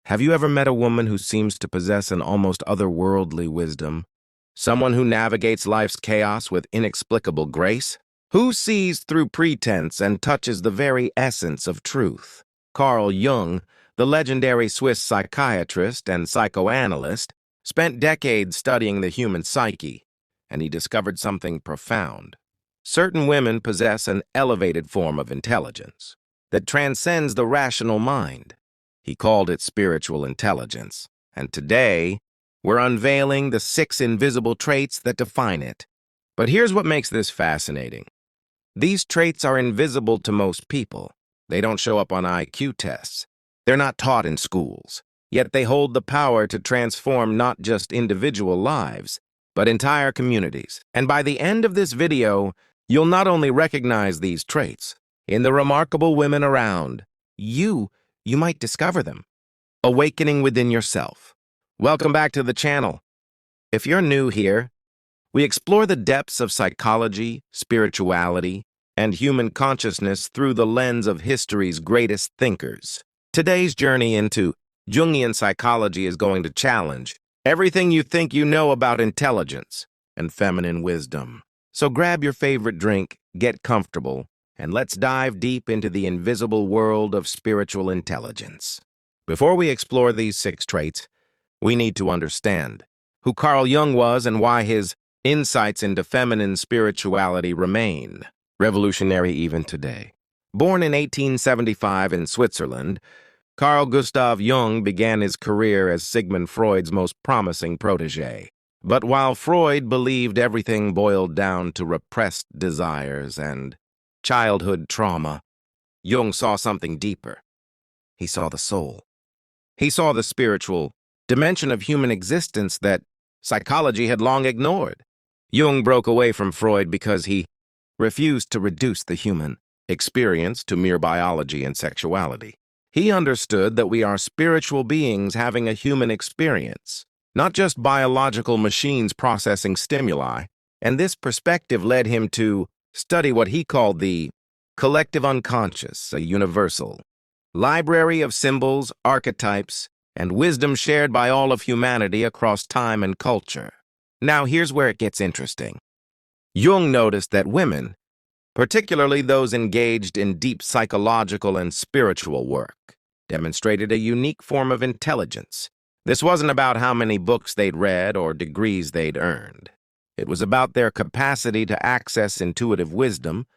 Have you ever met a woman who seems to possess an almost otherworldly wisdom? Someone who navigates life's chaos with inexplicable grace? Who sees through pretense and touches the very essence of truth? Carl Jung, the legendary Swiss psychiatrist and psychoanalyst, spent decades studying the human psyche, and he discovered something profound. Certain women possess an elevated form of intelligence that transcends the rational mind. He called it spiritual intelligence, and today, we're unveiling the 6 invisible traits that define it. But here's what makes this fascinating. These traits are invisible to most people. They don't show up on IQ tests. They're not taught in schools. Yet they hold the power to transform not just individual lives, but entire communities. And by the end of this video, you'll not only recognize these traits in the remarkable women around, you might discover them. Awakening within yourself. Welcome back to the channel. If you're new here, we explore the depths of psychology, spirituality, and human consciousness through the lens of history's greatest thinkers. Today's journey into Jungian psychology is going to challenge everything you think you know about intelligence and feminine wisdom. So grab your favorite drink, get comfortable, and let's dive deep into the invisible world of spiritual intelligence. Before we explore these 6 traits, we need to understand who Carl Jung was and why his insights into feminine spirituality remain revolutionary even today. Born in 1875 in Switzerland, Carl Gustav Jung began his career as Sigmund Freud's most promising protege. But while Freud believed everything boiled down to repressed desires and childhood trauma, Jung saw something deeper. He saw the soul. He saw the spiritual dimension of human existence that psychology had long ignored. Jung broke away from Freud because he refused to reduce the human experience to mere biology and sexuality. He understood that we are spiritual beings having a human experience, not just biological machines processing stimuli, and this perspective led him to study what he called the collective unconscious, a universal library of symbols, archetypes, and wisdom shared by all of humanity across time and culture. Now here's where it gets interesting. Jung noticed that women, particularly those engaged in deep psychological and spiritual work, demonstrated a unique form of intelligence. This wasn't about how many books they'd read or degrees they'd earned. It was about their capacity to access intuitive wisdom,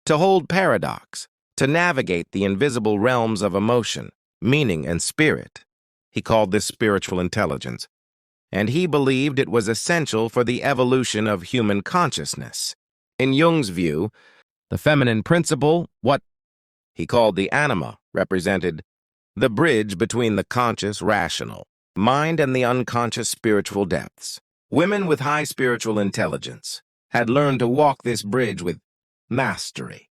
to hold paradox, to navigate the invisible realms of emotion, meaning, and spirit. He called this spiritual intelligence, and he believed it was essential for the evolution of human consciousness. In Jung's view, the feminine principle, what he called the anima, represented the bridge between the conscious, rational mind and the unconscious spiritual depths. Women with high spiritual intelligence had learned to walk this bridge with mastery.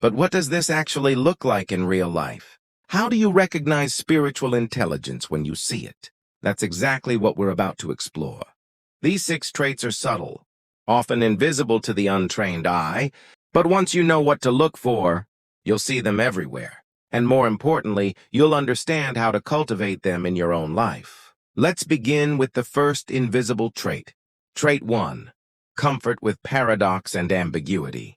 But what does this actually look like in real life? How do you recognize spiritual intelligence when you see it? That's exactly what we're about to explore. These 6 traits are subtle, often invisible to the untrained eye, but once you know what to look for, you'll see them everywhere. And more importantly, you'll understand how to cultivate them in your own life. Let's begin with the first invisible trait. Trait 1, comfort with paradox and ambiguity.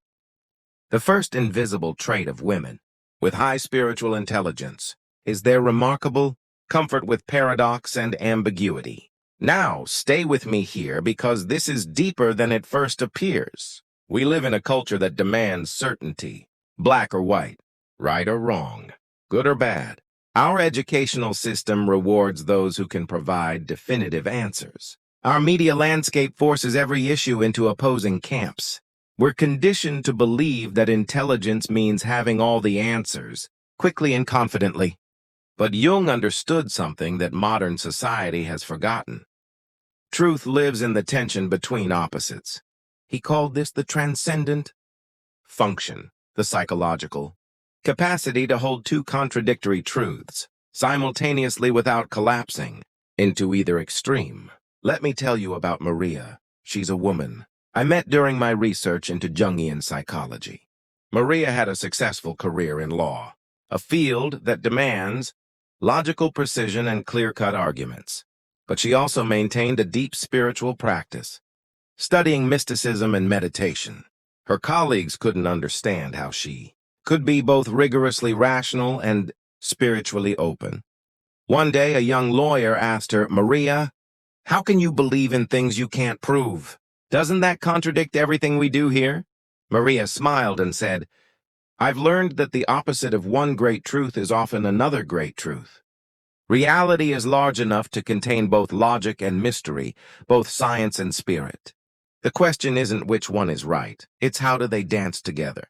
The first invisible trait of women with high spiritual intelligence is their remarkable comfort with paradox and ambiguity. Now, stay with me here because this is deeper than it first appears. We live in a culture that demands certainty, black or white, right or wrong, good or bad. Our educational system rewards those who can provide definitive answers. Our media landscape forces every issue into opposing camps. We're conditioned to believe that intelligence means having all the answers, quickly and confidently. But Jung understood something that modern society has forgotten. Truth lives in the tension between opposites. He called this the transcendent function, the psychological capacity to hold 2 contradictory truths simultaneously without collapsing into either extreme. Let me tell you about Maria. She's a woman I met during my research into Jungian psychology. Maria had a successful career in law, a field that demands logical precision, and clear-cut arguments. But she also maintained a deep spiritual practice, studying mysticism and meditation. Her colleagues couldn't understand how she could be both rigorously rational and spiritually open. One day, a young lawyer asked her, "Maria, how can you believe in things you can't prove? Doesn't that contradict everything we do here?" Maria smiled and said, "I've learned that the opposite of one great truth is often another great truth. Reality is large enough to contain both logic and mystery, both science and spirit. The question isn't which one is right, it's how do they dance together."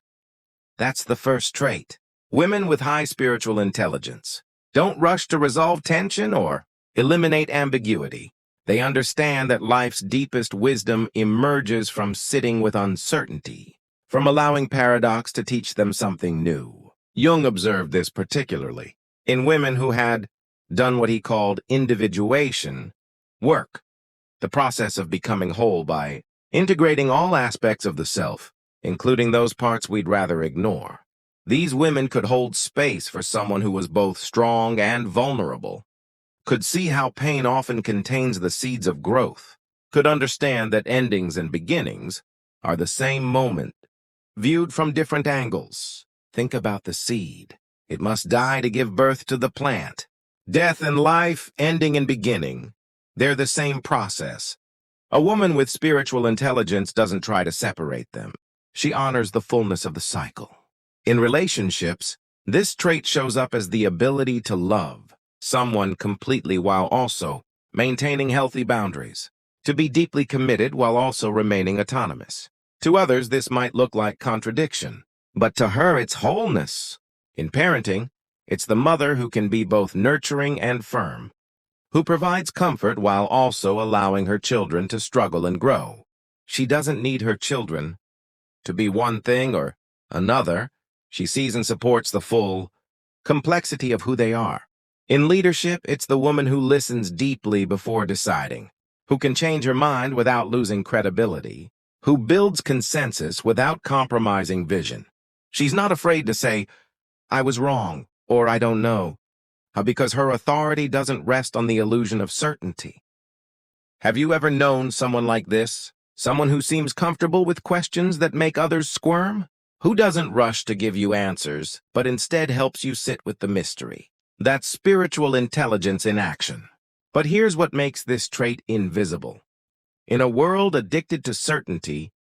That's the first trait. Women with high spiritual intelligence don't rush to resolve tension or eliminate ambiguity. They understand that life's deepest wisdom emerges from sitting with uncertainty, from allowing paradox to teach them something new. Jung observed this particularly in women who had done what he called individuation work, the process of becoming whole by integrating all aspects of the self, including those parts we'd rather ignore. These women could hold space for someone who was both strong and vulnerable, could see how pain often contains the seeds of growth, could understand that endings and beginnings are the same moment, viewed from different angles. Think about the seed. It must die to give birth to the plant. Death and life, ending and beginning, they're the same process. A woman with spiritual intelligence doesn't try to separate them. She honors the fullness of the cycle. In relationships, this trait shows up as the ability to love someone completely while also maintaining healthy boundaries, to be deeply committed while also remaining autonomous. To others, this might look like contradiction, but to her, it's wholeness. In parenting, it's the mother who can be both nurturing and firm, who provides comfort while also allowing her children to struggle and grow. She doesn't need her children to be one thing or another. She sees and supports the full complexity of who they are. In leadership, it's the woman who listens deeply before deciding, who can change her mind without losing credibility, who builds consensus without compromising vision. She's not afraid to say, "I was wrong," or "I don't know," because her authority doesn't rest on the illusion of certainty. Have you ever known someone like this? Someone who seems comfortable with questions that make others squirm? Who doesn't rush to give you answers, but instead helps you sit with the mystery? That's spiritual intelligence in action. But here's what makes this trait invisible. In a world addicted to certainty,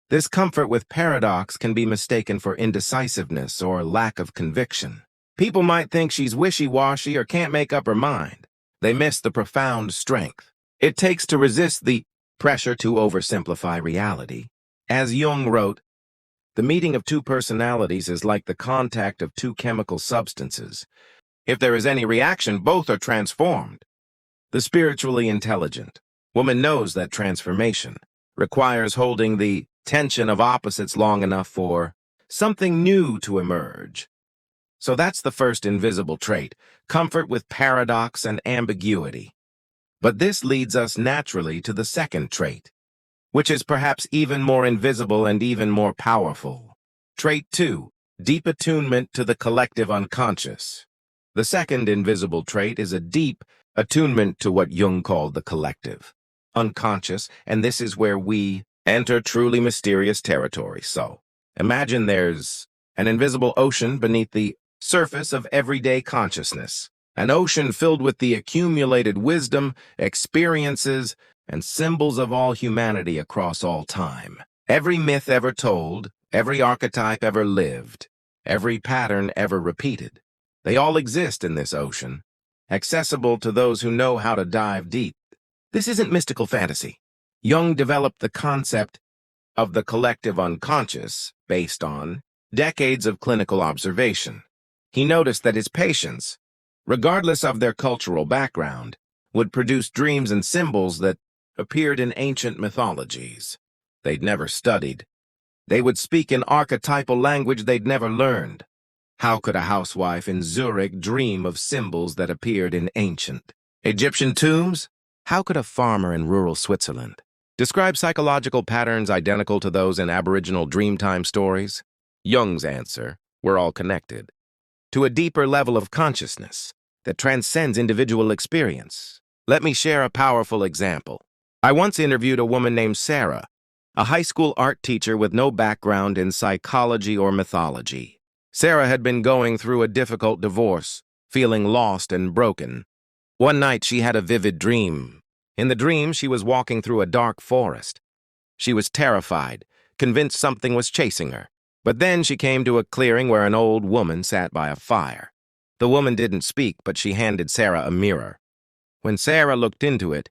this comfort with paradox can be mistaken for indecisiveness or lack of conviction. People might think she's wishy-washy or can't make up her mind. They miss the profound strength it takes to resist the pressure to oversimplify reality. As Jung wrote, "The meeting of two personalities is like the contact of two chemical substances. If there is any reaction, both are transformed." The spiritually intelligent woman knows that transformation requires holding the tension of opposites long enough for something new to emerge. So that's the first invisible trait, comfort with paradox and ambiguity. But this leads us naturally to the second trait, which is perhaps even more invisible and even more powerful. Trait 2, deep attunement to the collective unconscious. The second invisible trait is a deep attunement to what Jung called the collective unconscious, and this is where we enter truly mysterious territory. So, imagine there's an invisible ocean beneath the surface of everyday consciousness, an ocean filled with the accumulated wisdom, experiences, and symbols of all humanity across all time. Every myth ever told, every archetype ever lived, every pattern ever repeated. They all exist in this ocean, accessible to those who know how to dive deep. This isn't mystical fantasy. Jung developed the concept of the collective unconscious based on decades of clinical observation. He noticed that his patients, regardless of their cultural background, would produce dreams and symbols that appeared in ancient mythologies they'd never studied. They would speak in archetypal language they'd never learned. How could a housewife in Zurich dream of symbols that appeared in ancient Egyptian tombs? How could a farmer in rural Switzerland describe psychological patterns identical to those in Aboriginal Dreamtime stories? Jung's answer: we're all connected to a deeper level of consciousness. that transcends individual experience. Let me share a powerful example. I once interviewed a woman named Sarah, a high school art teacher with no background in psychology or mythology. Sarah had been going through a difficult divorce, feeling lost and broken. One night she had a vivid dream. In the dream, she was walking through a dark forest. She was terrified, convinced something was chasing her. But then she came to a clearing where an old woman sat by a fire. The woman didn't speak, but she handed Sarah a mirror. When Sarah looked into it,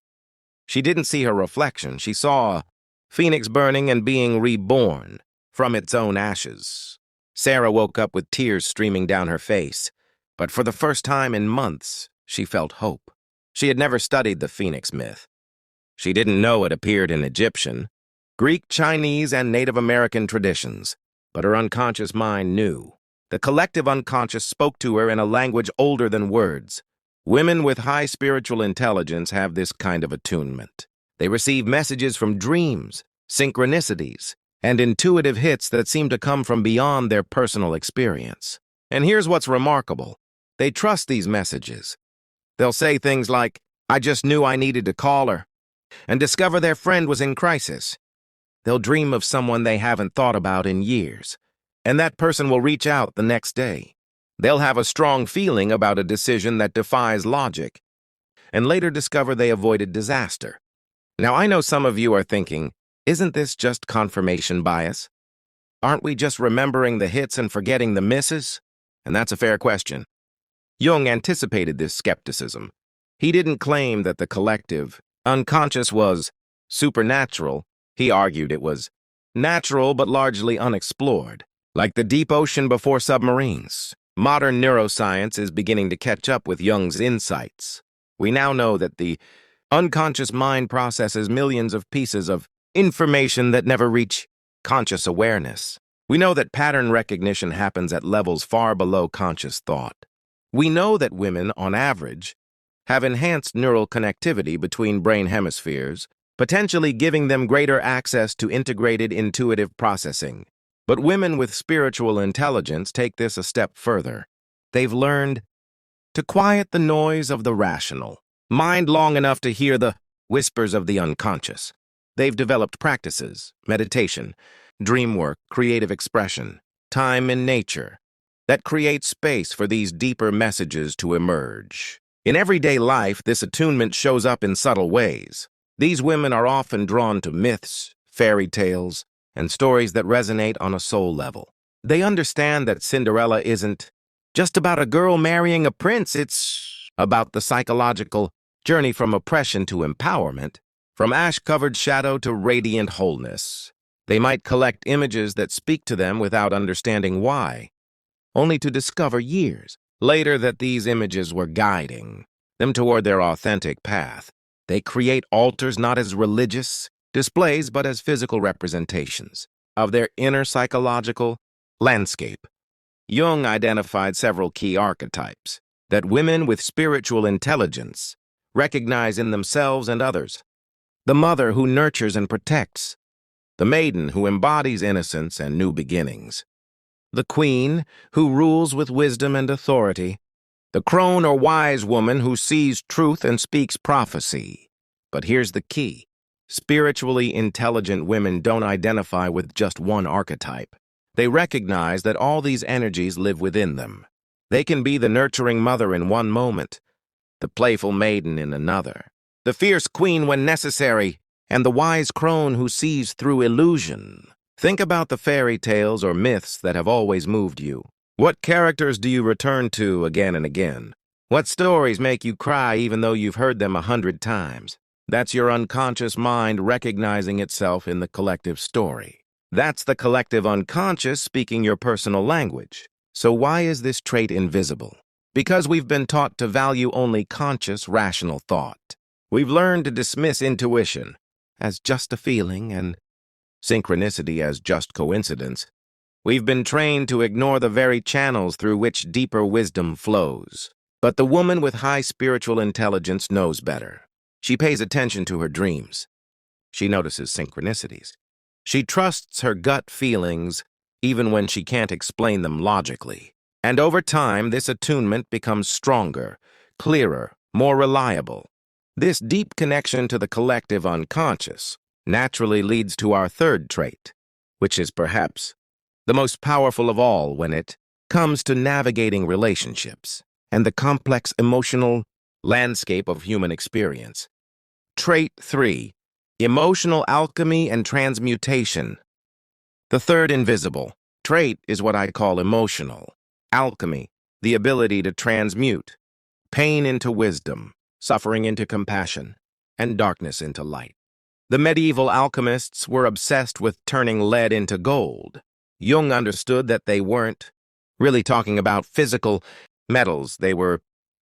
she didn't see her reflection. She saw a phoenix burning and being reborn from its own ashes. Sarah woke up with tears streaming down her face, but for the first time in months, she felt hope. She had never studied the phoenix myth. She didn't know it appeared in Egyptian, Greek, Chinese, and Native American traditions, but her unconscious mind knew. The collective unconscious spoke to her in a language older than words. Women with high spiritual intelligence have this kind of attunement. They receive messages from dreams, synchronicities, and intuitive hits that seem to come from beyond their personal experience. And here's what's remarkable. They trust these messages. They'll say things like, "I just knew I needed to call her," and discover their friend was in crisis. They'll dream of someone they haven't thought about in years, and that person will reach out the next day. They'll have a strong feeling about a decision that defies logic, and later discover they avoided disaster. Now, I know some of you are thinking, isn't this just confirmation bias? Aren't we just remembering the hits and forgetting the misses? And that's a fair question. Jung anticipated this skepticism. He didn't claim that the collective unconscious was supernatural. He argued it was natural but largely unexplored, like the deep ocean before submarines. Modern neuroscience is beginning to catch up with Jung's insights. We now know that the unconscious mind processes millions of pieces of information that never reach conscious awareness. We know that pattern recognition happens at levels far below conscious thought. We know that women, on average, have enhanced neural connectivity between brain hemispheres, potentially giving them greater access to integrated intuitive processing. But women with spiritual intelligence take this a step further. They've learned to quiet the noise of the rational mind long enough to hear the whispers of the unconscious. They've developed practices, meditation, dream work, creative expression, time in nature, that create space for these deeper messages to emerge. In everyday life, this attunement shows up in subtle ways. These women are often drawn to myths, fairy tales, and stories that resonate on a soul level. They understand that Cinderella isn't just about a girl marrying a prince. It's about the psychological journey from oppression to empowerment, from ash-covered shadow to radiant wholeness. They might collect images that speak to them without understanding why, only to discover years later that these images were guiding them toward their authentic path. They create altars not as religious displays but as physical representations of their inner psychological landscape. Jung identified several key archetypes that women with spiritual intelligence recognize in themselves and others. The mother who nurtures and protects, the maiden who embodies innocence and new beginnings, the queen who rules with wisdom and authority, the crone or wise woman who sees truth and speaks prophecy. But here's the key. Spiritually intelligent women don't identify with just one archetype. They recognize that all these energies live within them. They can be the nurturing mother in one moment, the playful maiden in another, the fierce queen when necessary, and the wise crone who sees through illusion. Think about the fairy tales or myths that have always moved you. What characters do you return to again and again? What stories make you cry even though you've heard them 100 times? That's your unconscious mind recognizing itself in the collective story. That's the collective unconscious speaking your personal language. So why is this trait invisible? Because we've been taught to value only conscious, rational thought. We've learned to dismiss intuition as just a feeling and synchronicity as just coincidence. We've been trained to ignore the very channels through which deeper wisdom flows. But the woman with high spiritual intelligence knows better. She pays attention to her dreams. She notices synchronicities. She trusts her gut feelings even when she can't explain them logically. And over time, this attunement becomes stronger, clearer, more reliable. This deep connection to the collective unconscious naturally leads to our third trait, which is perhaps the most powerful of all when it comes to navigating relationships and the complex emotional landscape of human experience. Trait 3. Emotional alchemy and transmutation. The third invisible trait is what I call emotional alchemy, the ability to transmute pain into wisdom, suffering into compassion, and darkness into light. The medieval alchemists were obsessed with turning lead into gold. Jung understood that they weren't really talking about physical metals, they were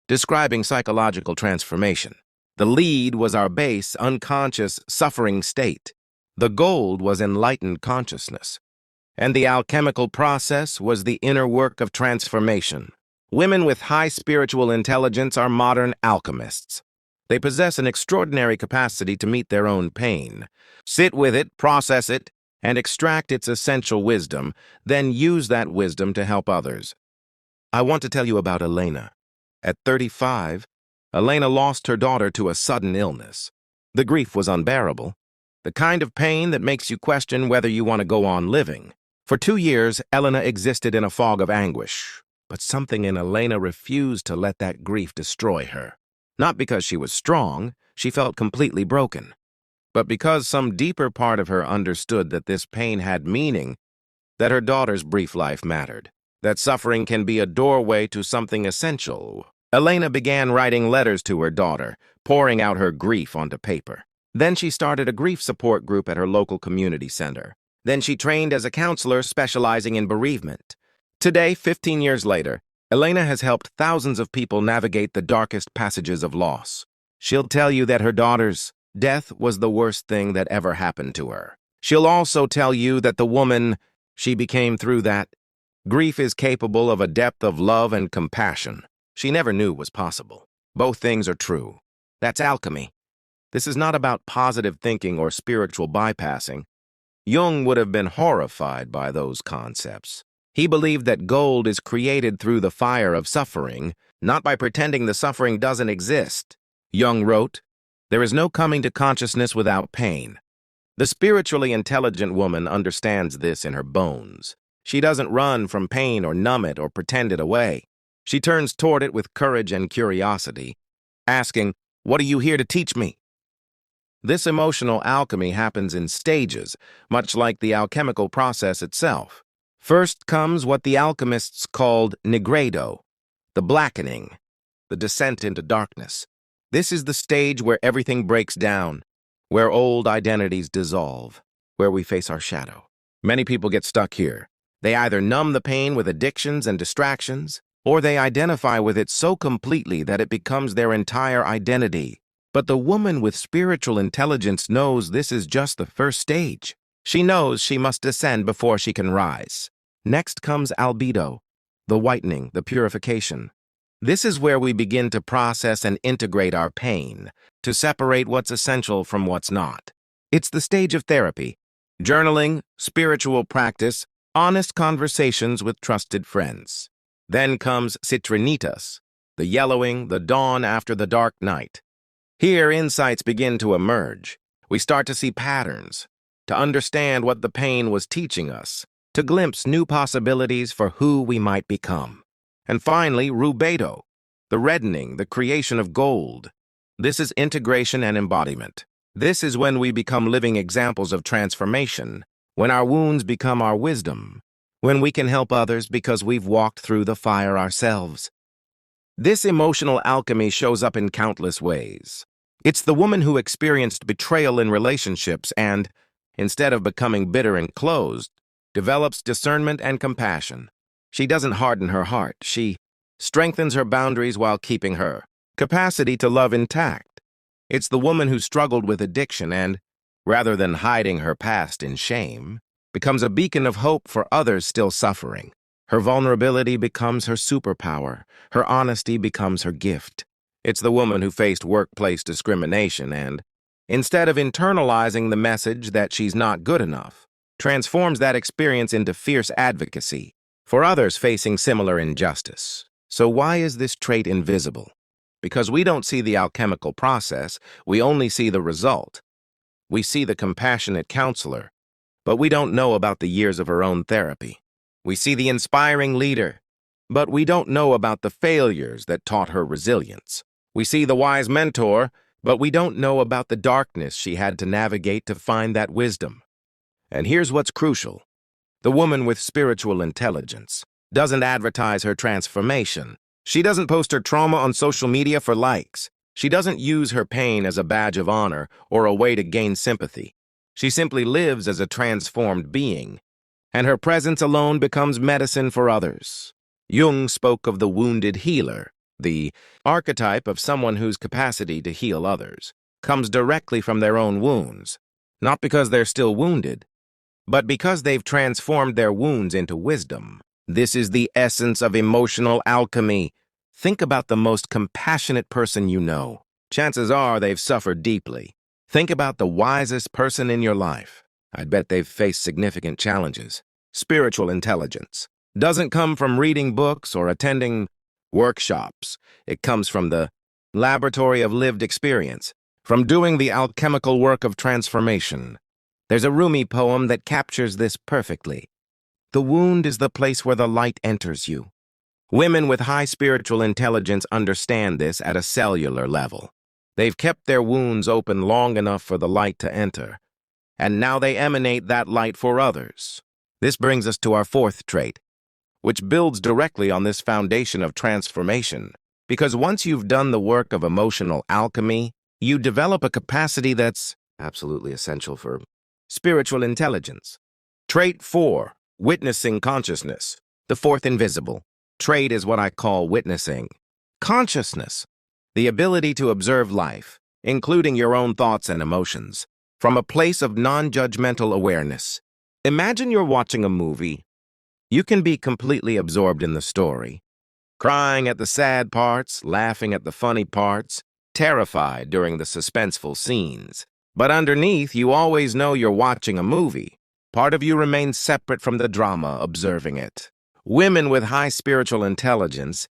describing psychological transformation. The lead was our base, unconscious, suffering state. The gold was enlightened consciousness. And the alchemical process was the inner work of transformation. Women with high spiritual intelligence are modern alchemists. They possess an extraordinary capacity to meet their own pain, sit with it, process it, and extract its essential wisdom, then use that wisdom to help others. I want to tell you about Elena. At 35, Elena lost her daughter to a sudden illness. The grief was unbearable, the kind of pain that makes you question whether you want to go on living. For 2 years, Elena existed in a fog of anguish, but something in Elena refused to let that grief destroy her. Not because she was strong, she felt completely broken, but because some deeper part of her understood that this pain had meaning, that her daughter's brief life mattered, that suffering can be a doorway to something essential. Elena began writing letters to her daughter, pouring out her grief onto paper. Then she started a grief support group at her local community center. Then she trained as a counselor specializing in bereavement. Today, 15 years later, Elena has helped thousands of people navigate the darkest passages of loss. She'll tell you that her daughter's death was the worst thing that ever happened to her. She'll also tell you that the woman she became through that grief is capable of a depth of love and compassion she never knew was possible. Both things are true. That's alchemy. This is not about positive thinking or spiritual bypassing. Jung would have been horrified by those concepts. He believed that gold is created through the fire of suffering, not by pretending the suffering doesn't exist. Jung wrote, "There is no coming to consciousness without pain." The spiritually intelligent woman understands this in her bones. She doesn't run from pain or numb it or pretend it away. She turns toward it with courage and curiosity, asking, "What are you here to teach me?" This emotional alchemy happens in stages, much like the alchemical process itself. First comes what the alchemists called nigredo, the blackening, the descent into darkness. This is the stage where everything breaks down, where old identities dissolve, where we face our shadow. Many people get stuck here. They either numb the pain with addictions and distractions, or they identify with it so completely that it becomes their entire identity. But the woman with spiritual intelligence knows this is just the first stage. She knows she must descend before she can rise. Next comes albedo, the whitening, the purification. This is where we begin to process and integrate our pain, to separate what's essential from what's not. It's the stage of therapy, journaling, spiritual practice, honest conversations with trusted friends. Then comes citrinitas, the yellowing, the dawn after the dark night. Here, insights begin to emerge. We start to see patterns, to understand what the pain was teaching us, to glimpse new possibilities for who we might become. And finally, rubedo, the reddening, the creation of gold. This is integration and embodiment. This is when we become living examples of transformation, when our wounds become our wisdom, when we can help others because we've walked through the fire ourselves. This emotional alchemy shows up in countless ways. It's the woman who experienced betrayal in relationships and, instead of becoming bitter and closed, develops discernment and compassion. She doesn't harden her heart. She strengthens her boundaries while keeping her capacity to love intact. It's the woman who struggled with addiction and, rather than hiding her past in shame, becomes a beacon of hope for others still suffering. Her vulnerability becomes her superpower. Her honesty becomes her gift. It's the woman who faced workplace discrimination and, instead of internalizing the message that she's not good enough, transforms that experience into fierce advocacy for others facing similar injustice. So why is this trait invisible? Because we don't see the alchemical process, we only see the result. We see the compassionate counselor, but we don't know about the years of her own therapy. We see the inspiring leader, but we don't know about the failures that taught her resilience. We see the wise mentor, but we don't know about the darkness she had to navigate to find that wisdom. And here's what's crucial. The woman with spiritual intelligence doesn't advertise her transformation. She doesn't post her trauma on social media for likes. She doesn't use her pain as a badge of honor or a way to gain sympathy. She simply lives as a transformed being, and her presence alone becomes medicine for others. Jung spoke of the wounded healer, the archetype of someone whose capacity to heal others comes directly from their own wounds, not because they're still wounded, but because they've transformed their wounds into wisdom. This is the essence of emotional alchemy. Think about the most compassionate person you know. Chances are they've suffered deeply. Think about the wisest person in your life. I'd bet they've faced significant challenges. Spiritual intelligence doesn't come from reading books or attending workshops. It comes from the laboratory of lived experience, from doing the alchemical work of transformation. There's a Rumi poem that captures this perfectly. The wound is the place where the light enters you. Women with high spiritual intelligence understand this at a cellular level. They've kept their wounds open long enough for the light to enter, and now they emanate that light for others. This brings us to our fourth trait, which builds directly on this foundation of transformation, because once you've done the work of emotional alchemy, you develop a capacity that's absolutely essential for spiritual intelligence. Trait 4, witnessing consciousness. The fourth invisible trait is what I call witnessing consciousness, the ability to observe life, including your own thoughts and emotions, from a place of non-judgmental awareness. Imagine you're watching a movie. You can be completely absorbed in the story, crying at the sad parts, laughing at the funny parts, terrified during the suspenseful scenes. But underneath, you always know you're watching a movie. Part of you remains separate from the drama, observing it. Women with high spiritual intelligence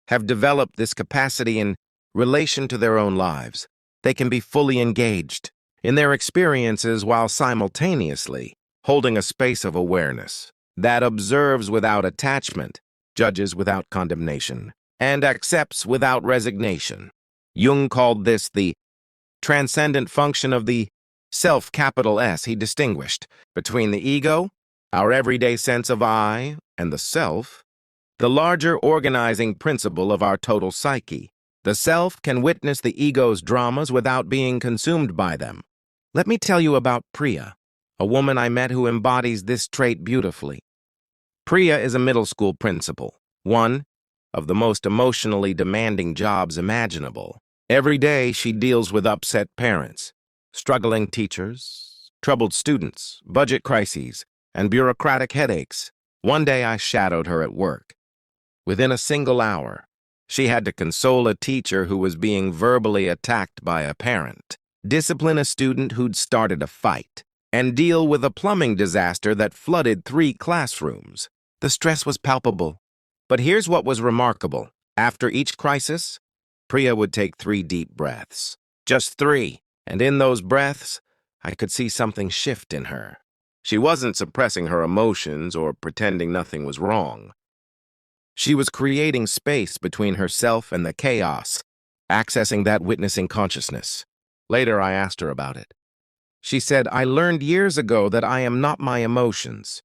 have developed this capacity in relation to their own lives. They can be fully engaged in their experiences while simultaneously holding a space of awareness that observes without attachment, judges without condemnation, and accepts without resignation. Jung called this the transcendent function of the self, capital S. He distinguished between the ego, our everyday sense of I, and the self, the larger organizing principle of our total psyche. The self can witness the ego's dramas without being consumed by them. Let me tell you about Priya, a woman I met who embodies this trait beautifully. Priya is a middle school principal, one of the most emotionally demanding jobs imaginable. Every day she deals with upset parents, struggling teachers, troubled students, budget crises, and bureaucratic headaches. One day I shadowed her at work. Within a single hour, she had to console a teacher who was being verbally attacked by a parent, discipline a student who'd started a fight, and deal with a plumbing disaster that flooded 3 classrooms. The stress was palpable. But here's what was remarkable. After each crisis, Priya would take 3 deep breaths. Just 3. And in those breaths, I could see something shift in her. She wasn't suppressing her emotions or pretending nothing was wrong. She was creating space between herself and the chaos, accessing that witnessing consciousness. Later, I asked her about it. She said, "I learned years ago that I am not my emotions.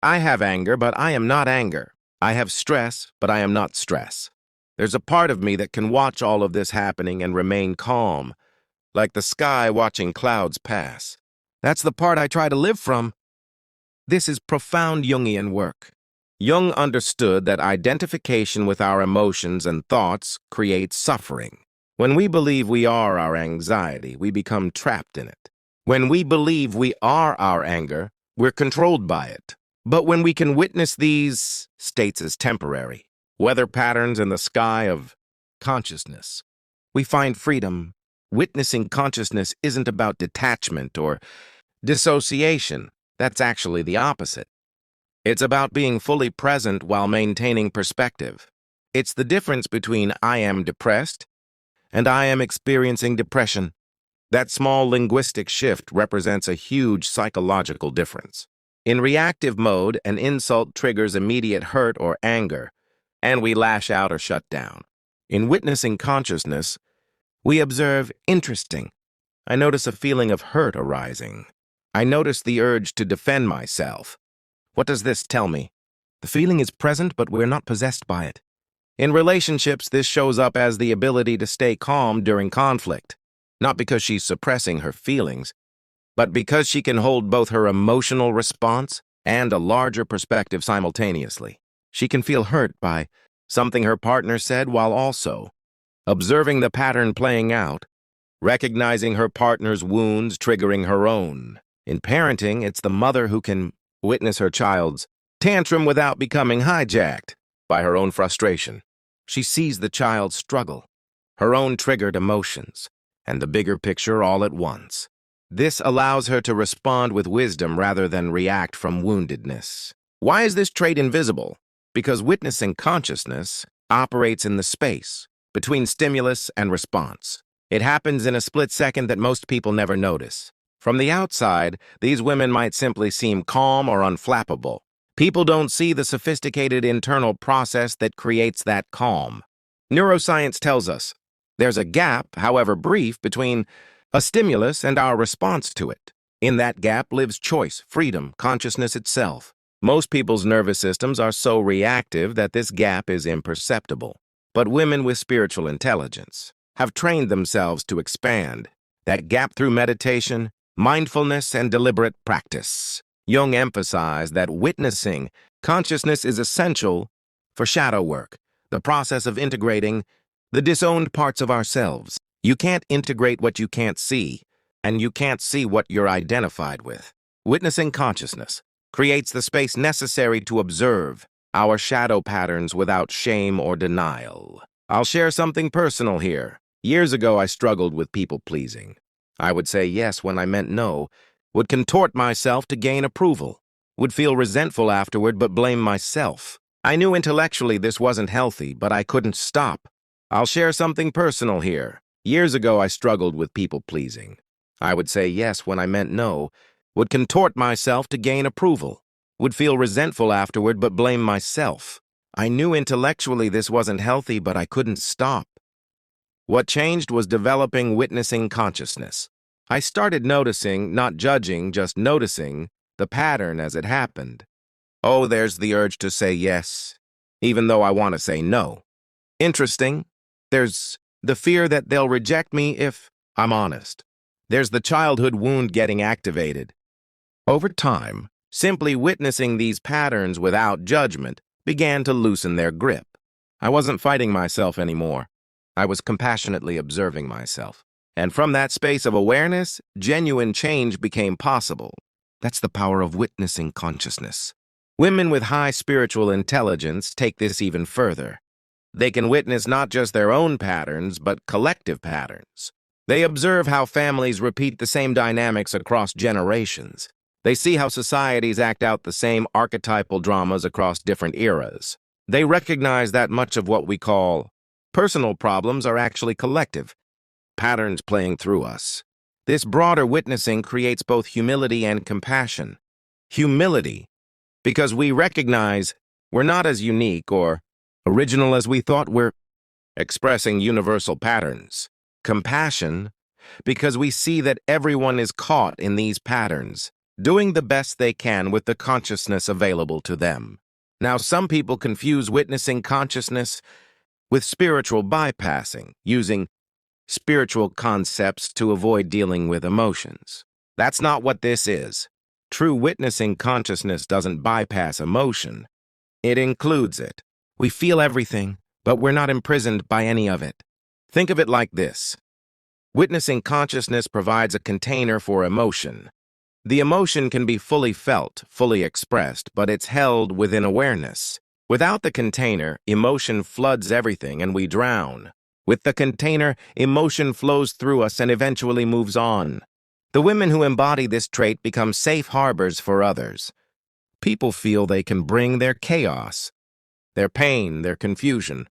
I have anger, but I am not anger. I have stress, but I am not stress. There's a part of me that can watch all of this happening and remain calm, like the sky watching clouds pass. That's the part I try to live from." This is profound Jungian work. Jung understood that identification with our emotions and thoughts creates suffering. When we believe we are our anxiety, we become trapped in it. When we believe we are our anger, we're controlled by it. But when we can witness these states as temporary, weather patterns in the sky of consciousness, we find freedom. Witnessing consciousness isn't about detachment or dissociation. That's actually the opposite. It's about being fully present while maintaining perspective. It's the difference between I am depressed and I am experiencing depression. That small linguistic shift represents a huge psychological difference. In reactive mode, an insult triggers immediate hurt or anger, and we lash out or shut down. In witnessing consciousness, we observe interesting. I notice a feeling of hurt arising. I notice the urge to defend myself. What does this tell me? The feeling is present, but we're not possessed by it. In relationships, this shows up as the ability to stay calm during conflict, not because she's suppressing her feelings, but because she can hold both her emotional response and a larger perspective simultaneously. She can feel hurt by something her partner said while also observing the pattern playing out, recognizing her partner's wounds triggering her own. In parenting, it's the mother who can witness her child's tantrum without becoming hijacked by her own frustration. She sees the child's struggle, her own triggered emotions, and the bigger picture all at once. This allows her to respond with wisdom rather than react from woundedness. Why is this trait invisible? Because witnessing consciousness operates in the space between stimulus and response. It happens in a split second that most people never notice. From the outside, these women might simply seem calm or unflappable. People don't see the sophisticated internal process that creates that calm. Neuroscience tells us there's a gap, however brief, between a stimulus and our response to it. In that gap lives choice, freedom, consciousness itself. Most people's nervous systems are so reactive that this gap is imperceptible. But women with spiritual intelligence have trained themselves to expand that gap through meditation, mindfulness, and deliberate practice. Jung emphasized that witnessing consciousness is essential for shadow work, the process of integrating the disowned parts of ourselves. You can't integrate what you can't see, and you can't see what you're identified with. Witnessing consciousness creates the space necessary to observe our shadow patterns without shame or denial. I'll share something personal here. Years ago, I struggled with people-pleasing. I would say yes when I meant no, would contort myself to gain approval, would feel resentful afterward but blame myself. I knew intellectually this wasn't healthy, but I couldn't stop. I'll share something personal here. Years ago, I struggled with people-pleasing. I would say yes when I meant no, would contort myself to gain approval, would feel resentful afterward but blame myself. I knew intellectually this wasn't healthy, but I couldn't stop. What changed was developing witnessing consciousness. I started noticing, not judging, just noticing, the pattern as it happened. Oh, there's the urge to say yes, even though I want to say no. Interesting. There's the fear that they'll reject me if I'm honest. There's the childhood wound getting activated. Over time, simply witnessing these patterns without judgment began to loosen their grip. I wasn't fighting myself anymore. I was compassionately observing myself. And from that space of awareness, genuine change became possible. That's the power of witnessing consciousness. Women with high spiritual intelligence take this even further. They can witness not just their own patterns, but collective patterns. They observe how families repeat the same dynamics across generations. They see how societies act out the same archetypal dramas across different eras. They recognize that much of what we call personal problems are actually collective patterns playing through us. This broader witnessing creates both humility and compassion. Humility, because we recognize we're not as unique or original as we thought. We're expressing universal patterns. Compassion, because we see that everyone is caught in these patterns, doing the best they can with the consciousness available to them. Now, some people confuse witnessing consciousness with spiritual bypassing, using spiritual concepts to avoid dealing with emotions. That's not what this is. True witnessing consciousness doesn't bypass emotion. It includes it. We feel everything, but we're not imprisoned by any of it. Think of it like this. Witnessing consciousness provides a container for emotion. The emotion can be fully felt, fully expressed, but it's held within awareness. Without the container, emotion floods everything and we drown. With the container, emotion flows through us and eventually moves on. The women who embody this trait become safe harbors for others. People feel they can bring their chaos, their pain, their confusion.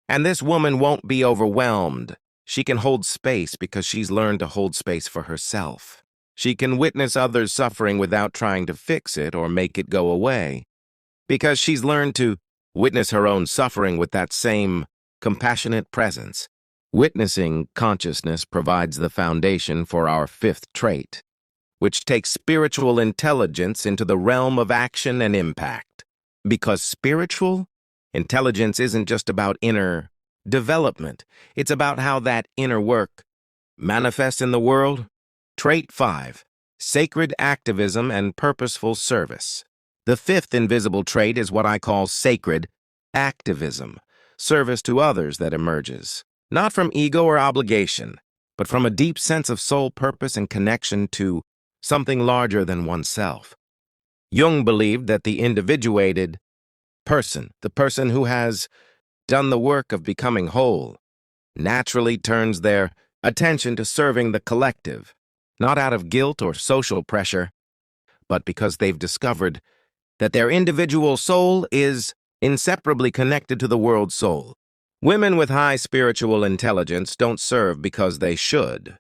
And this woman won't be overwhelmed. She can hold space because she's learned to hold space for herself. She can witness others suffering without trying to fix it or make it go away, because she's learned to witness her own suffering with that same compassionate presence. Witnessing consciousness provides the foundation for our fifth trait, which takes spiritual intelligence into the realm of action and impact. Because spiritual intelligence isn't just about inner development, it's about how that inner work manifests in the world. Trait 5, sacred activism and purposeful service. The fifth invisible trait is what I call sacred activism, service to others that emerges, not from ego or obligation, but from a deep sense of soul purpose and connection to something larger than oneself. Jung believed that the individuated person, the person who has done the work of becoming whole, naturally turns their attention to serving the collective, not out of guilt or social pressure, but because they've discovered that their individual soul is inseparably connected to the world's soul. Women with high spiritual intelligence don't serve because they should.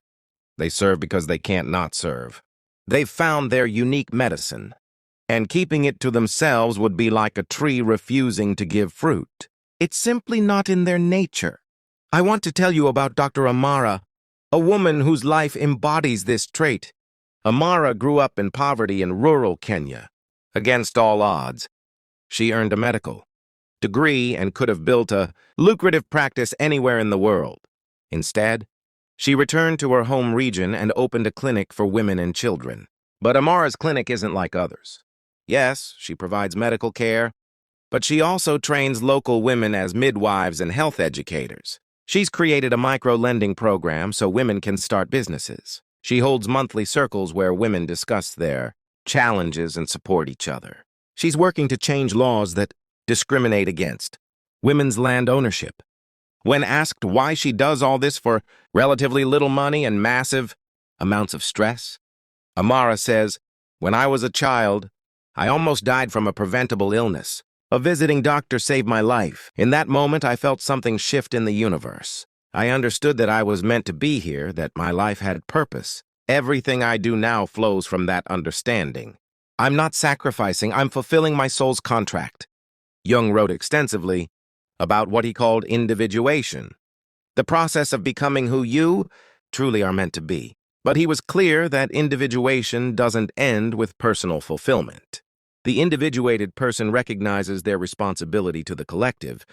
They serve because they can't not serve. They've found their unique medicine, and keeping it to themselves would be like a tree refusing to give fruit. It's simply not in their nature. I want to tell you about Dr. Amara, a woman whose life embodies this trait. Amara grew up in poverty in rural Kenya. Against all odds, she earned a medical degree and could have built a lucrative practice anywhere in the world. Instead, she returned to her home region and opened a clinic for women and children. But Amara's clinic isn't like others. Yes, she provides medical care, but she also trains local women as midwives and health educators. She's created a micro-lending program so women can start businesses. She holds monthly circles where women discuss their challenges and support each other. She's working to change laws that discriminate against women's land ownership. When asked why she does all this for relatively little money and massive amounts of stress, Amara says, "When I was a child, I almost died from a preventable illness. A visiting doctor saved my life. In that moment, I felt something shift in the universe. I understood that I was meant to be here, that my life had purpose. Everything I do now flows from that understanding. I'm not sacrificing, I'm fulfilling my soul's contract." Jung wrote extensively about what he called individuation, the process of becoming who you truly are meant to be. But he was clear that individuation doesn't end with personal fulfillment. The individuated person recognizes their responsibility to the collective,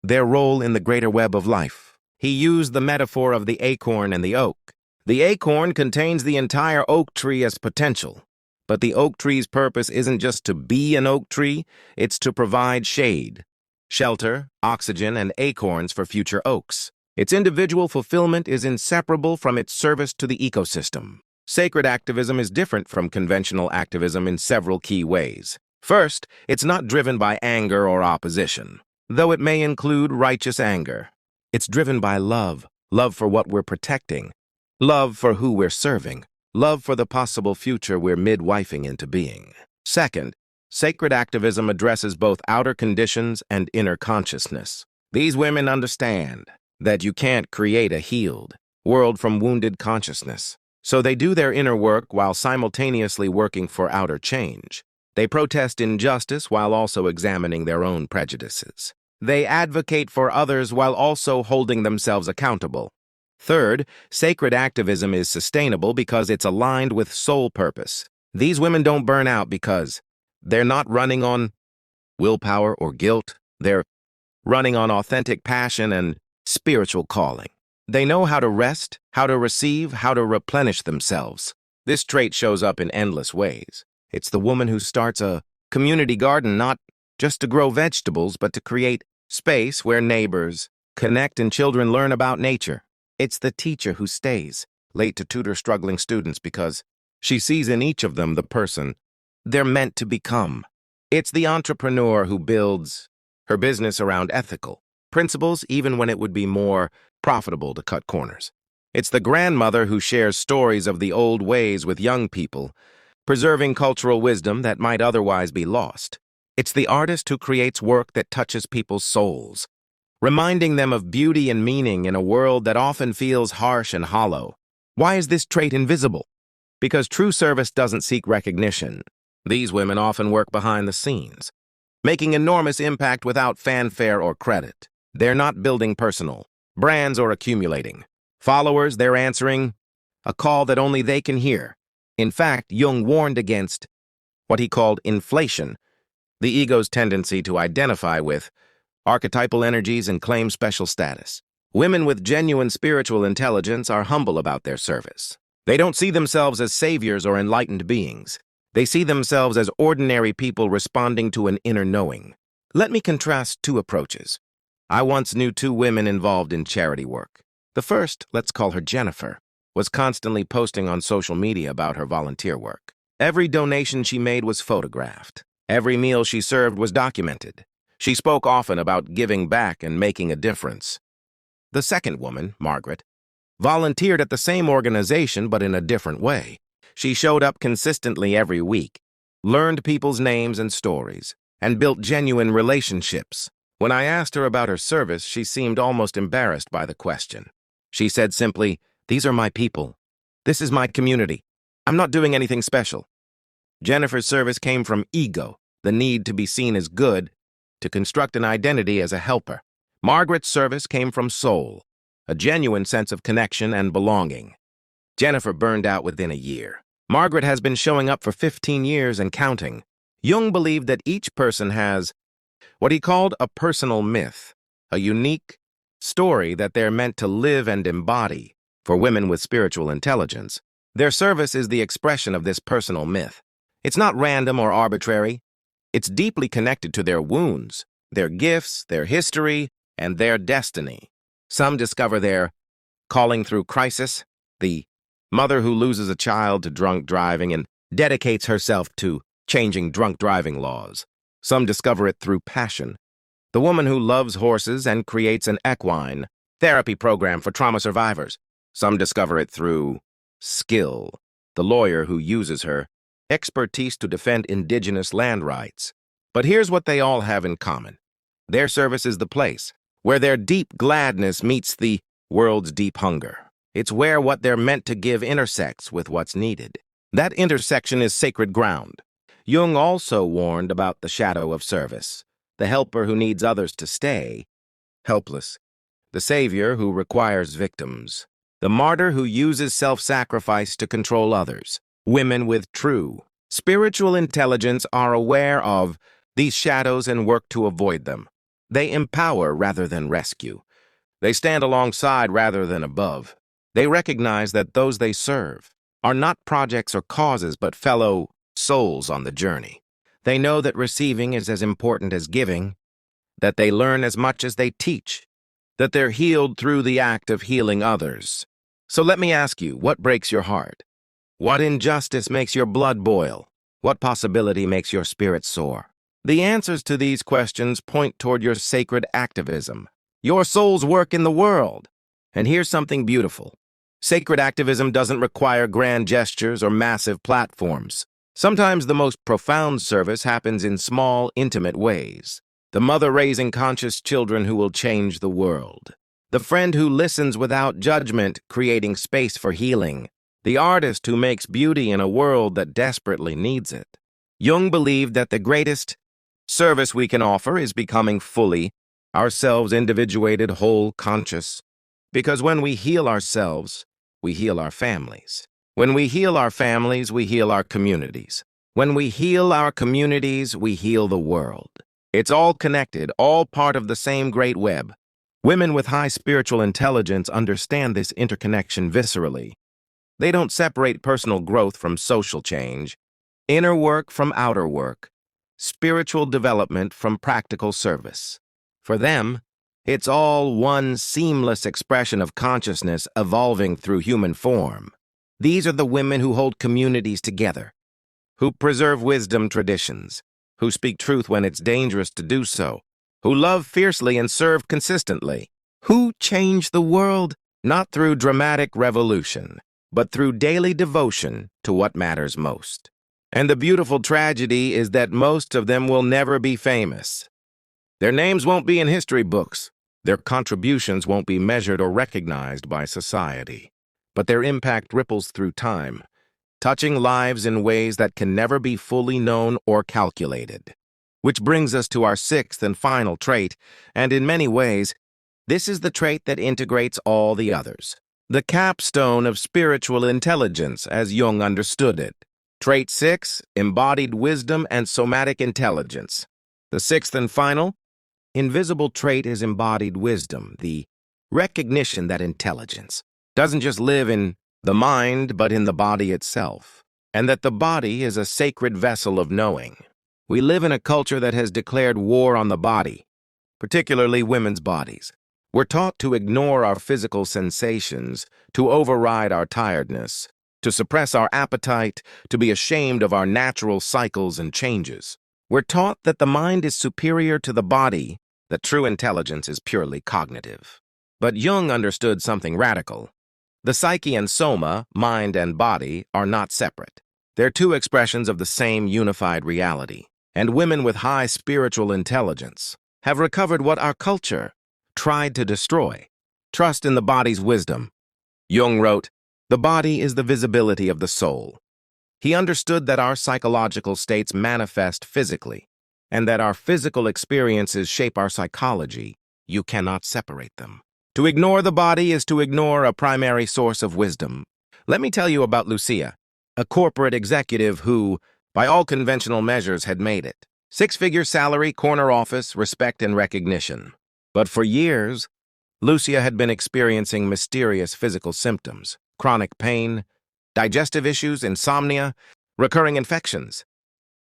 their role in the greater web of life. He used the metaphor of the acorn and the oak. The acorn contains the entire oak tree as potential, but the oak tree's purpose isn't just to be an oak tree, it's to provide shade, shelter, oxygen, and acorns for future oaks. Its individual fulfillment is inseparable from its service to the ecosystem. Sacred activism is different from conventional activism in several key ways. First, it's not driven by anger or opposition, though it may include righteous anger. It's driven by love, love for what we're protecting, love for who we're serving, love for the possible future we're midwifing into being. Second, sacred activism addresses both outer conditions and inner consciousness. These women understand that you can't create a healed world from wounded consciousness. So they do their inner work while simultaneously working for outer change. They protest injustice while also examining their own prejudices. They advocate for others while also holding themselves accountable. Third, sacred activism is sustainable because it's aligned with soul purpose. These women don't burn out because they're not running on willpower or guilt. They're running on authentic passion and spiritual calling. They know how to rest, how to receive, how to replenish themselves. This trait shows up in endless ways. It's the woman who starts a community garden not just to grow vegetables, but to create space where neighbors connect and children learn about nature. It's the teacher who stays late to tutor struggling students because she sees in each of them the person they're meant to become. It's the entrepreneur who builds her business around ethical principles even when it would be more profitable to cut corners. It's the grandmother who shares stories of the old ways with young people, preserving cultural wisdom that might otherwise be lost. It's the artist who creates work that touches people's souls, reminding them of beauty and meaning in a world that often feels harsh and hollow. Why is this trait invisible? Because true service doesn't seek recognition. These women often work behind the scenes, making enormous impact without fanfare or credit. They're not building personal brands or accumulating followers. They're answering a call that only they can hear. In fact, Jung warned against what he called inflation, the ego's tendency to identify with archetypal energies and claim special status. Women with genuine spiritual intelligence are humble about their service. They don't see themselves as saviors or enlightened beings. They see themselves as ordinary people responding to an inner knowing. Let me contrast two approaches. I once knew two women involved in charity work. The first, let's call her Jennifer, was constantly posting on social media about her volunteer work. Every donation she made was photographed. Every meal she served was documented. She spoke often about giving back and making a difference. The second woman, Margaret, volunteered at the same organization but in a different way. She showed up consistently every week, learned people's names and stories, and built genuine relationships. When I asked her about her service, she seemed almost embarrassed by the question. She said simply, "These are my people. This is my community. I'm not doing anything special." Jennifer's service came from ego, the need to be seen as good, to construct an identity as a helper. Margaret's service came from soul, a genuine sense of connection and belonging. Jennifer burned out within a year. Margaret has been showing up for 15 years and counting. Jung believed that each person has what he called a personal myth, a unique story that they're meant to live and embody. For women with spiritual intelligence, their service is the expression of this personal myth. It's not random or arbitrary. It's deeply connected to their wounds, their gifts, their history, and their destiny. Some discover their calling through crisis, the mother who loses a child to drunk driving and dedicates herself to changing drunk driving laws. Some discover it through passion, the woman who loves horses and creates an equine therapy program for trauma survivors. Some discover it through skill, the lawyer who uses her expertise to defend indigenous land rights. But here's what they all have in common. Their service is the place where their deep gladness meets the world's deep hunger. It's where what they're meant to give intersects with what's needed. That intersection is sacred ground. Jung also warned about the shadow of service, the helper who needs others to stay helpless, the savior who requires victims, the martyr who uses self-sacrifice to control others. Women with true spiritual intelligence are aware of these shadows and work to avoid them. They empower rather than rescue. They stand alongside rather than above. They recognize that those they serve are not projects or causes, but fellow souls on the journey. They know that receiving is as important as giving, that they learn as much as they teach, that they're healed through the act of healing others. So let me ask you, what breaks your heart? What injustice makes your blood boil? What possibility makes your spirit soar? The answers to these questions point toward your sacred activism, your soul's work in the world. And here's something beautiful. Sacred activism doesn't require grand gestures or massive platforms. Sometimes the most profound service happens in small, intimate ways. The mother raising conscious children who will change the world. The friend who listens without judgment, creating space for healing. The artist who makes beauty in a world that desperately needs it. Jung believed that the greatest service we can offer is becoming fully ourselves, individuated, whole, conscious. Because when we heal ourselves, we heal our families. When we heal our families, we heal our communities. When we heal our communities, we heal the world. It's all connected, all part of the same great web. Women with high spiritual intelligence understand this interconnection viscerally. They don't separate personal growth from social change, inner work from outer work, spiritual development from practical service. For them, it's all one seamless expression of consciousness evolving through human form. These are the women who hold communities together, who preserve wisdom traditions, who speak truth when it's dangerous to do so, who love fiercely and serve consistently, who change the world not through dramatic revolution, but through daily devotion to what matters most. And the beautiful tragedy is that most of them will never be famous. Their names won't be in history books, Their contributions won't be measured or recognized by society, but their impact ripples through time, touching lives in ways that can never be fully known or calculated. Which brings us to our sixth and final trait, and in many ways, this is the trait that integrates all the others. The capstone of spiritual intelligence, as Jung understood it. Trait 6, embodied wisdom and somatic intelligence. The sixth and final, invisible trait is embodied wisdom, the recognition that intelligence doesn't just live in the mind, but in the body itself, and that the body is a sacred vessel of knowing. We live in a culture that has declared war on the body, particularly women's bodies. We're taught to ignore our physical sensations, to override our tiredness, to suppress our appetite, to be ashamed of our natural cycles and changes. We're taught that the mind is superior to the body, that true intelligence is purely cognitive. But Jung understood something radical. The psyche and soma, mind and body, are not separate. They're two expressions of the same unified reality. And women with high spiritual intelligence have recovered what our culture tried to destroy: trust in the body's wisdom. Jung wrote, "The body is the visibility of the soul." He understood that our psychological states manifest physically, and that our physical experiences shape our psychology. You cannot separate them. To ignore the body is to ignore a primary source of wisdom. Let me tell you about Lucia, a corporate executive who, by all conventional measures, had made it. 6-figure salary, corner office, respect and recognition. But for years, Lucia had been experiencing mysterious physical symptoms: chronic pain, digestive issues, insomnia, recurring infections.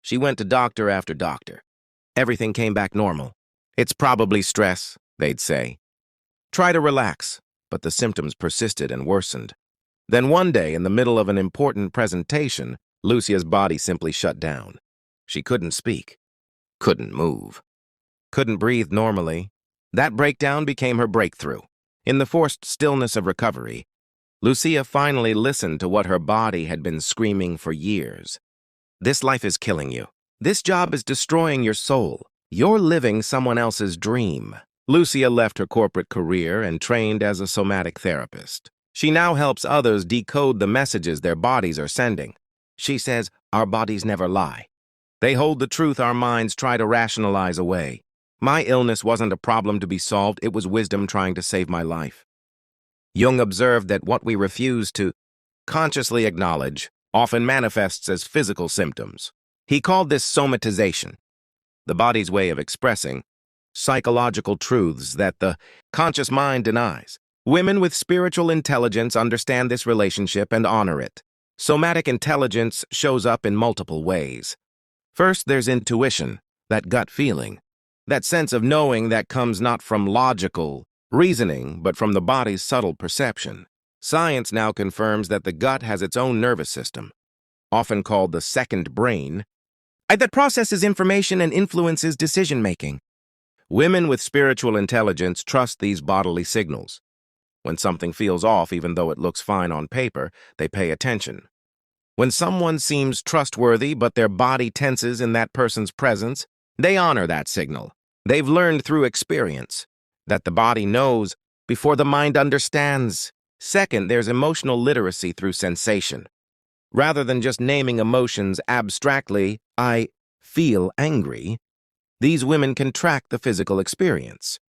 She went to doctor after doctor. Everything came back normal. "It's probably stress," they'd say. "Try to relax," but the symptoms persisted and worsened. Then one day, in the middle of an important presentation, Lucia's body simply shut down. She couldn't speak, couldn't move, couldn't breathe normally. That breakdown became her breakthrough. In the forced stillness of recovery, Lucia finally listened to what her body had been screaming for years. "This life is killing you. This job is destroying your soul. You're living someone else's dream." Lucia left her corporate career and trained as a somatic therapist. She now helps others decode the messages their bodies are sending. She says, "Our bodies never lie. They hold the truth our minds try to rationalize away. My illness wasn't a problem to be solved, it was wisdom trying to save my life." Jung observed that what we refuse to consciously acknowledge often manifests as physical symptoms. He called this somatization, the body's way of expressing psychological truths that the conscious mind denies. Women with spiritual intelligence understand this relationship and honor it. Somatic intelligence shows up in multiple ways. First, there's intuition, that gut feeling, that sense of knowing that comes not from logical reasoning, but from the body's subtle perception. Science now confirms that the gut has its own nervous system, often called the second brain, that processes information and influences decision-making. Women with spiritual intelligence trust these bodily signals. When something feels off, even though it looks fine on paper, they pay attention. When someone seems trustworthy but their body tenses in that person's presence, they honor that signal. They've learned through experience that the body knows before the mind understands. Second, there's emotional literacy through sensation. Rather than just naming emotions abstractly, "I feel angry," these women can track the physical experience.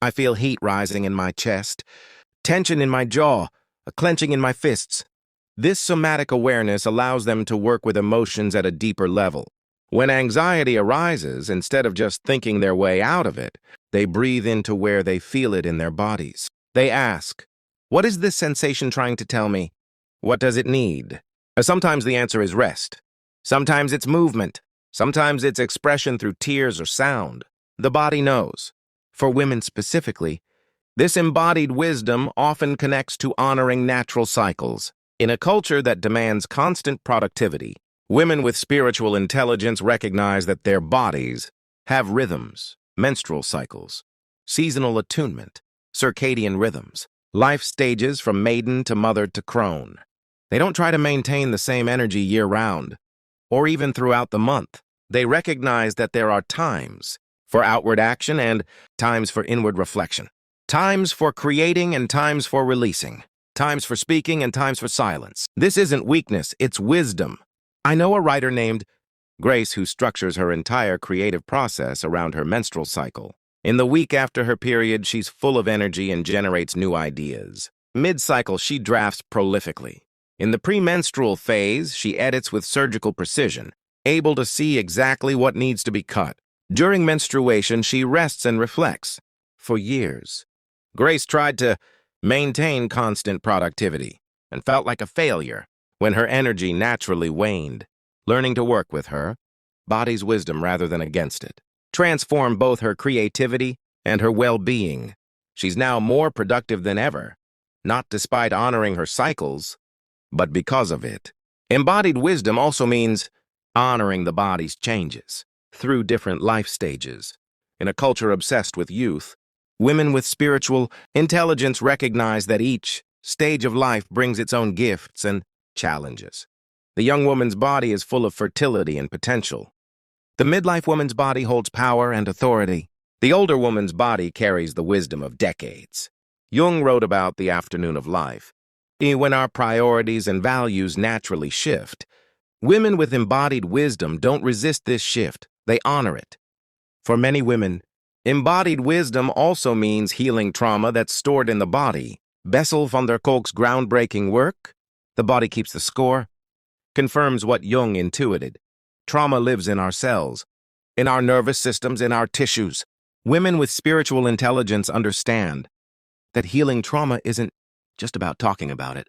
"I feel heat rising in my chest, tension in my jaw, a clenching in my fists." This somatic awareness allows them to work with emotions at a deeper level. When anxiety arises, instead of just thinking their way out of it, they breathe into where they feel it in their bodies. They ask, "What is this sensation trying to tell me? What does it need?" Sometimes the answer is rest. Sometimes it's movement. Sometimes it's expression through tears or sound. The body knows. For women specifically, this embodied wisdom often connects to honoring natural cycles. In a culture that demands constant productivity, women with spiritual intelligence recognize that their bodies have rhythms, menstrual cycles, seasonal attunement, circadian rhythms, life stages from maiden to mother to crone. They don't try to maintain the same energy year-round, or even throughout the month. They recognize that there are times for outward action and times for inward reflection. Times for creating and times for releasing. Times for speaking and times for silence. This isn't weakness, it's wisdom. I know a writer named Grace who structures her entire creative process around her menstrual cycle. In the week after her period, she's full of energy and generates new ideas. Mid-cycle, she drafts prolifically. In the premenstrual phase, she edits with surgical precision, able to see exactly what needs to be cut. During menstruation, she rests and reflects. For years, Grace tried to maintain constant productivity and felt like a failure when her energy naturally waned. Learning to work with her body's wisdom rather than against it transformed both her creativity and her well-being. She's now more productive than ever, not despite honoring her cycles, but because of it. Embodied wisdom also means honoring the body's changes through different life stages. In a culture obsessed with youth, women with spiritual intelligence recognize that each stage of life brings its own gifts and challenges. The young woman's body is full of fertility and potential. The midlife woman's body holds power and authority. The older woman's body carries the wisdom of decades. Jung wrote about the afternoon of life. When our priorities and values naturally shift, women with embodied wisdom don't resist this shift, they honor it. For many women, embodied wisdom also means healing trauma that's stored in the body. Bessel van der Kolk's groundbreaking work, The Body Keeps the Score, confirms what Jung intuited. Trauma lives in our cells, in our nervous systems, in our tissues. Women with spiritual intelligence understand that healing trauma isn't just about talking about it.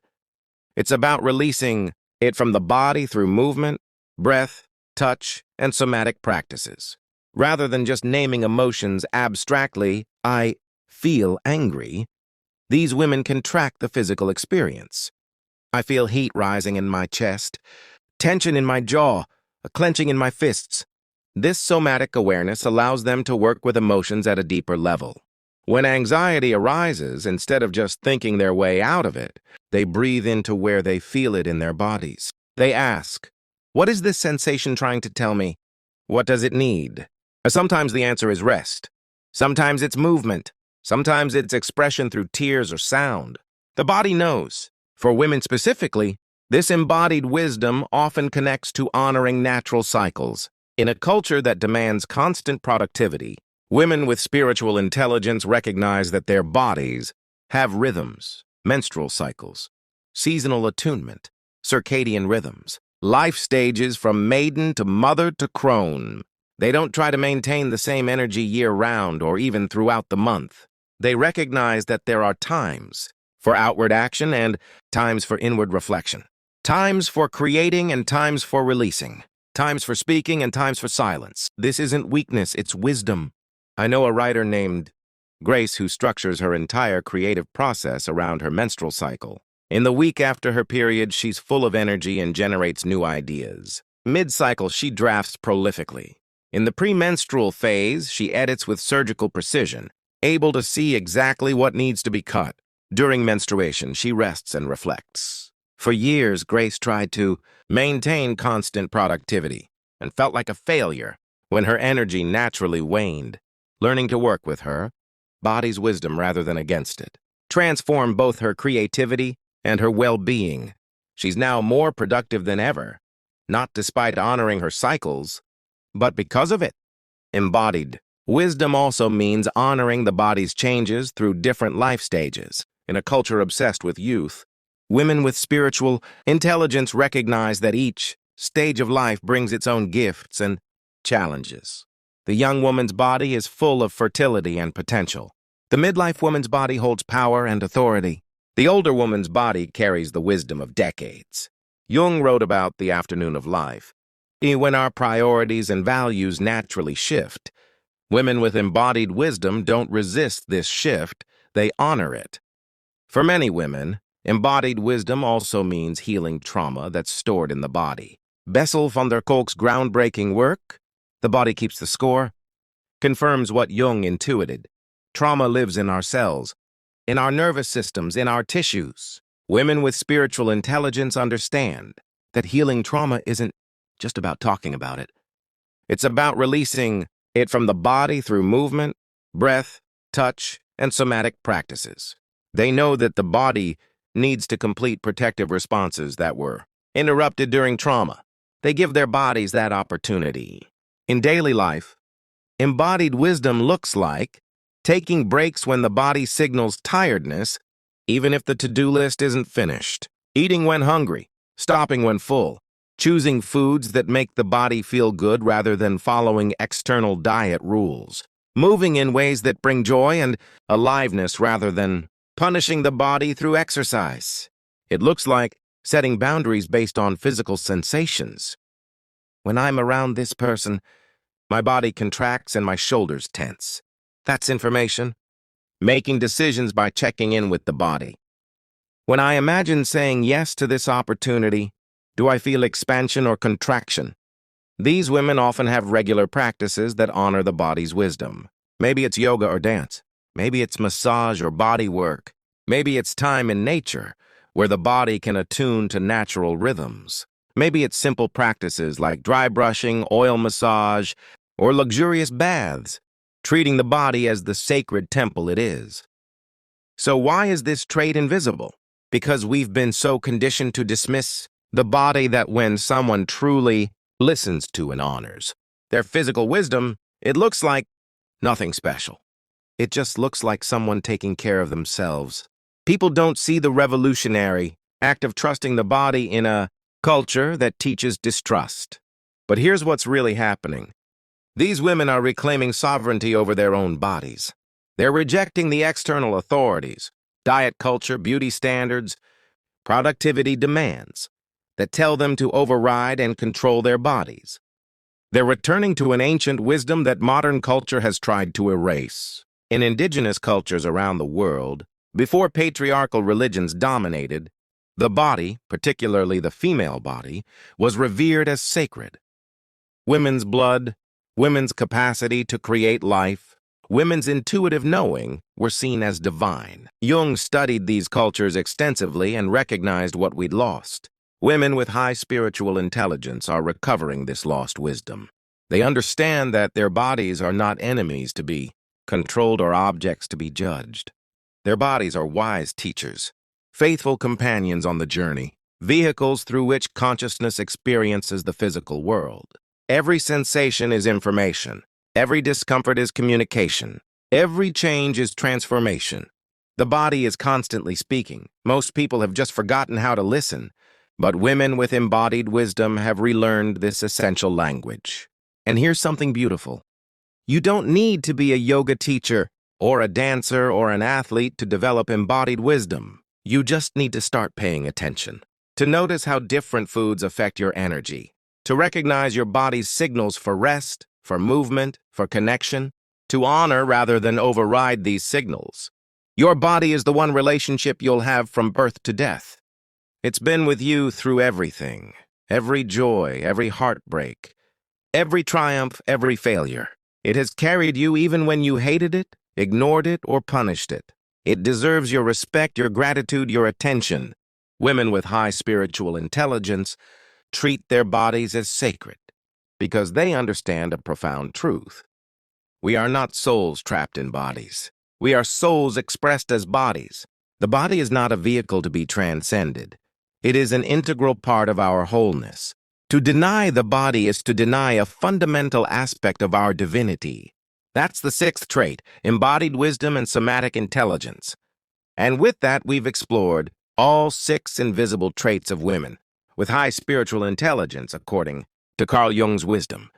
It's about releasing it from the body through movement, breath, touch, and somatic practices. Rather than just naming emotions abstractly, I feel angry, these women can track the physical experience. I feel heat rising in my chest, tension in my jaw, a clenching in my fists. This somatic awareness allows them to work with emotions at a deeper level. When anxiety arises, instead of just thinking their way out of it, they breathe into where they feel it in their bodies. They ask, what is this sensation trying to tell me? What does it need? Sometimes the answer is rest. Sometimes it's movement. Sometimes it's expression through tears or sound. The body knows. For women specifically, this embodied wisdom often connects to honoring natural cycles. In a culture that demands constant productivity, women with spiritual intelligence recognize that their bodies have rhythms, menstrual cycles, seasonal attunement, circadian rhythms, life stages from maiden to mother to crone. They don't try to maintain the same energy year-round or even throughout the month. They recognize that there are times for outward action and times for inward reflection. Times for creating and times for releasing. Times for speaking and times for silence. This isn't weakness, it's wisdom. I know a writer named Grace who structures her entire creative process around her menstrual cycle. In the week after her period, she's full of energy and generates new ideas. Mid-cycle, she drafts prolifically. In the premenstrual phase, she edits with surgical precision, able to see exactly what needs to be cut. During menstruation, she rests and reflects. For years, Grace tried to maintain constant productivity and felt like a failure when her energy naturally waned. Learning to work with her body's wisdom rather than against it transformed both her creativity and her well-being. She's now more productive than ever, not despite honoring her cycles, but because of it. Embodied wisdom also means honoring the body's changes through different life stages. In a culture obsessed with youth, women with spiritual intelligence recognize that each stage of life brings its own gifts and challenges. The young woman's body is full of fertility and potential. The midlife woman's body holds power and authority. The older woman's body carries the wisdom of decades. Jung wrote about the afternoon of life. When our priorities and values naturally shift, women with embodied wisdom don't resist this shift, they honor it. For many women, embodied wisdom also means healing trauma that's stored in the body. Bessel van der Kolk's groundbreaking work, The Body Keeps the Score, confirms what Jung intuited. Trauma lives in our cells, in our nervous systems, in our tissues. Women with spiritual intelligence understand that healing trauma isn't just about talking about it. It's about releasing it from the body through movement, breath, touch, and somatic practices. They know that the body needs to complete protective responses that were interrupted during trauma. They give their bodies that opportunity. In daily life, embodied wisdom looks like taking breaks when the body signals tiredness, even if the to-do list isn't finished, eating when hungry, stopping when full, choosing foods that make the body feel good rather than following external diet rules, moving in ways that bring joy and aliveness rather than punishing the body through exercise. It looks like setting boundaries based on physical sensations. When I'm around this person, my body contracts and my shoulders tense. That's information. Making decisions by checking in with the body. When I imagine saying yes to this opportunity, do I feel expansion or contraction? These women often have regular practices that honor the body's wisdom. Maybe it's yoga or dance. Maybe it's massage or body work. Maybe it's time in nature, where the body can attune to natural rhythms. Maybe it's simple practices like dry brushing, oil massage, or luxurious baths, treating the body as the sacred temple it is. So why is this trait invisible? Because we've been so conditioned to dismiss the body that when someone truly listens to and honors their physical wisdom, it looks like nothing special. It just looks like someone taking care of themselves. People don't see the revolutionary act of trusting the body in a culture that teaches distrust. But here's what's really happening. These women are reclaiming sovereignty over their own bodies. They're rejecting the external authorities, diet culture, beauty standards, productivity demands that tell them to override and control their bodies. They're returning to an ancient wisdom that modern culture has tried to erase. In indigenous cultures around the world, before patriarchal religions dominated, the body, particularly the female body, was revered as sacred. Women's blood, women's capacity to create life, women's intuitive knowing were seen as divine. Jung studied these cultures extensively and recognized what we'd lost. Women with high spiritual intelligence are recovering this lost wisdom. They understand that their bodies are not enemies to be controlled or objects to be judged. Their bodies are wise teachers, faithful companions on the journey, vehicles through which consciousness experiences the physical world. Every sensation is information. Every discomfort is communication. Every change is transformation. The body is constantly speaking. Most people have just forgotten how to listen. But women with embodied wisdom have relearned this essential language. And here's something beautiful. You don't need to be a yoga teacher or a dancer or an athlete to develop embodied wisdom. You just need to start paying attention, to notice how different foods affect your energy, to recognize your body's signals for rest, for movement, for connection, to honor rather than override these signals. Your body is the one relationship you'll have from birth to death. It's been with you through everything, every joy, every heartbreak, every triumph, every failure. It has carried you even when you hated it, ignored it, or punished it. It deserves your respect, your gratitude, your attention. Women with high spiritual intelligence treat their bodies as sacred because they understand a profound truth. We are not souls trapped in bodies. We are souls expressed as bodies. The body is not a vehicle to be transcended. It is an integral part of our wholeness. To deny the body is to deny a fundamental aspect of our divinity. That's the sixth trait, embodied wisdom and somatic intelligence. And with that, we've explored all 6 invisible traits of women with high spiritual intelligence, according to Carl Jung's wisdom.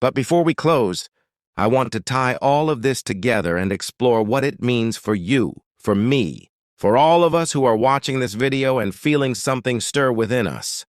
But before we close, I want to tie all of this together and explore what it means for you, for me, for all of us who are watching this video and feeling something stir within us.